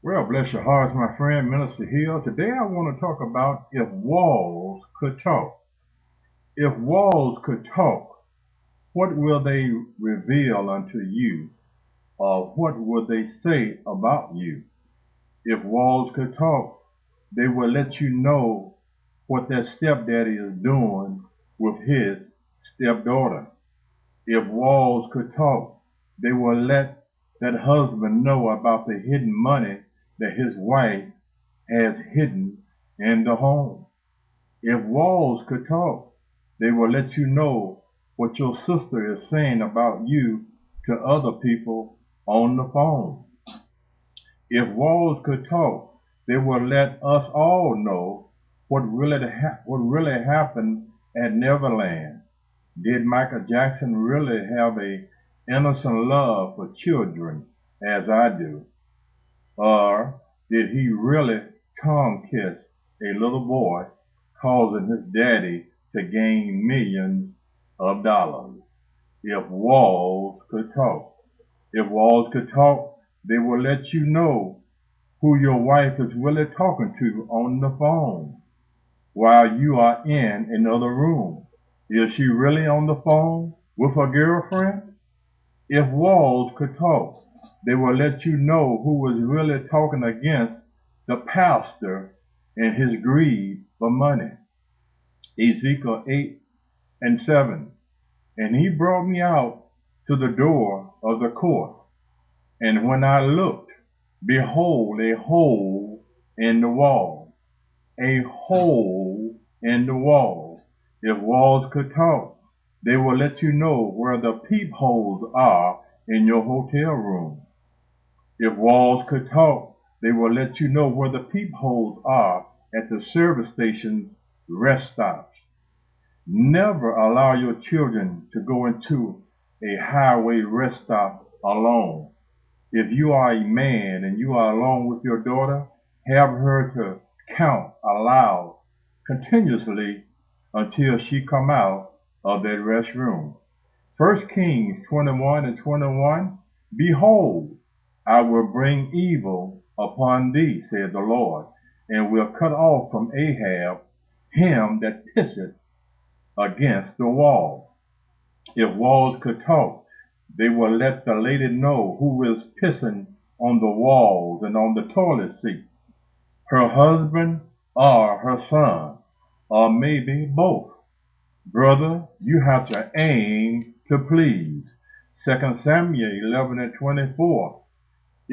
Well, bless your hearts, my friend, Minister Hill. Today I want to talk about if walls could talk. If walls could talk, what will they reveal unto you? Or what will they say about you? If walls could talk, they will let you know what that stepdaddy is doing with his stepdaughter. If walls could talk, they will let that husband know about the hidden money that his wife has hidden in the home. If walls could talk, they will let you know what your sister is saying about you to other people on the phone. If walls could talk, they will let us all know what really happened at Neverland. Did Michael Jackson really have a innocent love for children as I do? Or did he really tongue kiss a little boy, causing his daddy to gain millions of dollars? If walls could talk. If walls could talk, they will let you know who your wife is really talking to on the phone while you are in another room. Is she really on the phone with her girlfriend? If walls could talk, they will let you know who was really talking against the pastor and his greed for money. Ezekiel 8 and 7. And he brought me out to the door of the court. And when I looked, behold, a hole in the wall. A hole in the wall. If walls could talk, they will let you know where the peepholes are in your hotel room. If walls could talk, they will let you know where the peepholes are at the service station's rest stops. Never allow your children to go into a highway rest stop alone. If you are a man and you are alone with your daughter, have her to count aloud continuously until she come out of that restroom. 1 Kings 21 and 21, Behold, I will bring evil upon thee, said the Lord, and will cut off from Ahab him that pisseth against the wall. If walls could talk, they will let the lady know who is pissing on the walls and on the toilet seat. Her husband or her son, or maybe both. Brother, you have to aim to please. 2 Samuel 11 and 24.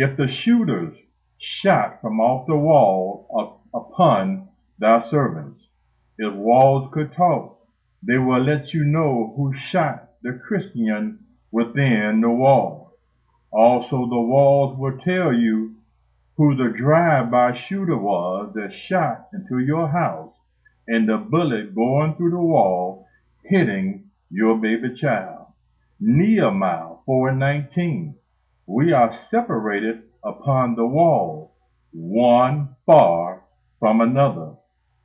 If the shooters shot from off the wall upon thy servants, if walls could talk, they will let you know who shot the Christian within the wall. Also, the walls will tell you who the drive-by shooter was that shot into your house and the bullet going through the wall hitting your baby child. Nehemiah 4 and 19. We are separated upon the wall, one far from another.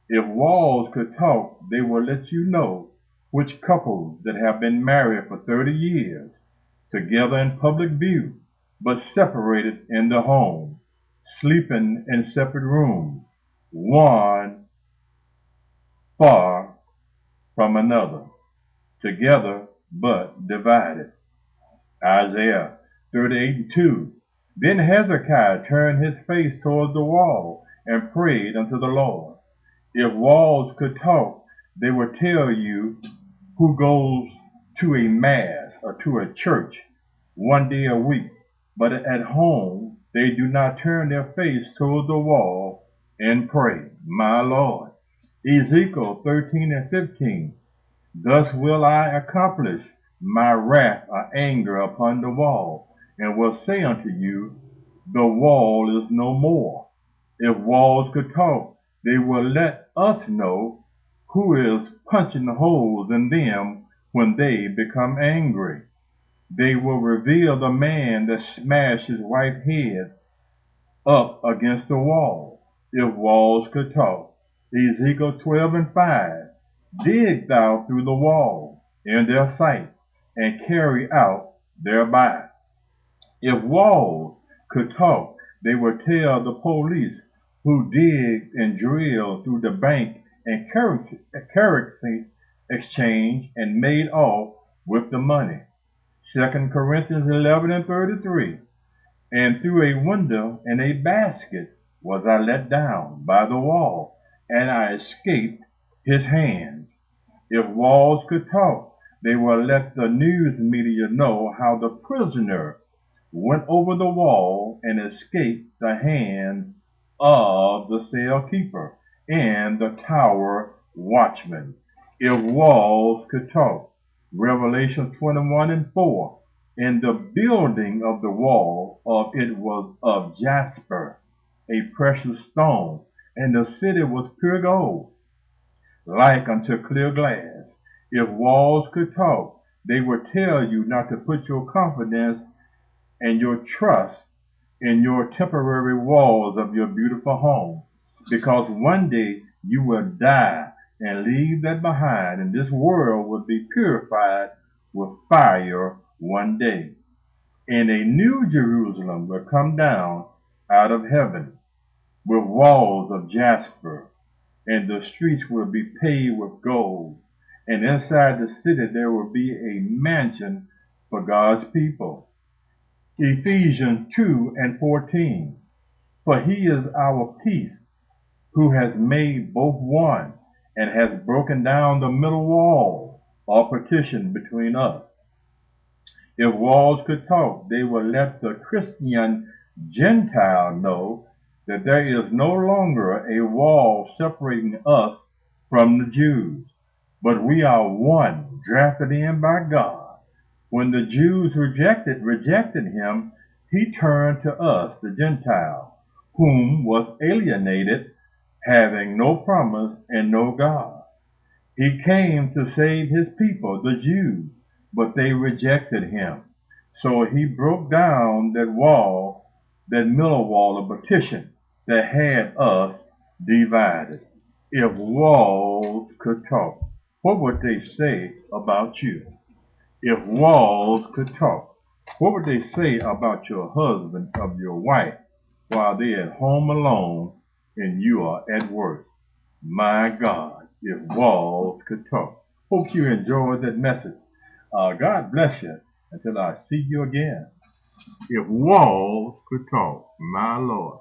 If walls could talk, they will let you know which couples that have been married for 30 years, together in public view, but separated in the home, sleeping in separate rooms, one far from another, together but divided. Isaiah 38 and 2. Then Hezekiah turned his face toward the wall and prayed unto the Lord. If walls could talk, they would tell you who goes to a mass or to a church one day a week, but at home they do not turn their face toward the wall and pray. My Lord. Ezekiel 13 and 15. Thus will I accomplish my wrath or anger upon the wall, and will say unto you, the wall is no more. If walls could talk, they will let us know who is punching holes in them when they become angry. They will reveal the man that smashed his wife's head up against the wall, if walls could talk. Ezekiel 12 and 5. Dig thou through the wall in their sight, and carry out thereby. If walls could talk, they would tell the police who digged and drilled through the bank and currency exchange and made off with the money. 2 Corinthians 11:33. And through a window in a basket was I let down by the wall, and I escaped his hands. If walls could talk, they would let the news media know how the prisoner went over the wall and escaped the hands of the cell keeper and the tower watchman. If walls could talk, Revelation 21:4. And the building of the wall of it was of jasper, a precious stone, and the city was pure gold, like unto clear glass. If walls could talk, they would tell you not to put your confidence and your trust in your temporary walls of your beautiful home, because one day you will die and leave that behind, and this world will be purified with fire one day. And a new Jerusalem will come down out of heaven with walls of jasper, and the streets will be paved with gold. And inside the city there will be a mansion for God's people. Ephesians 2:14. For he is our peace, who has made both one, and has broken down the middle wall or partition between us. If walls could talk, they would let the Christian Gentile know that there is no longer a wall separating us from the Jews, but we are one, drafted in by God. When the Jews rejected him, he turned to us, the Gentile, whom was alienated, having no promise and no God. He came to save his people, the Jews, but they rejected him. So he broke down that wall, that middle wall of partition that had us divided. If walls could talk, what would they say about you? If walls could talk, what would they say about your husband or your wife while they're at home alone and you are at work? My God, if walls could talk. Hope you enjoyed that message. God bless you until I see you again. If walls could talk, my Lord.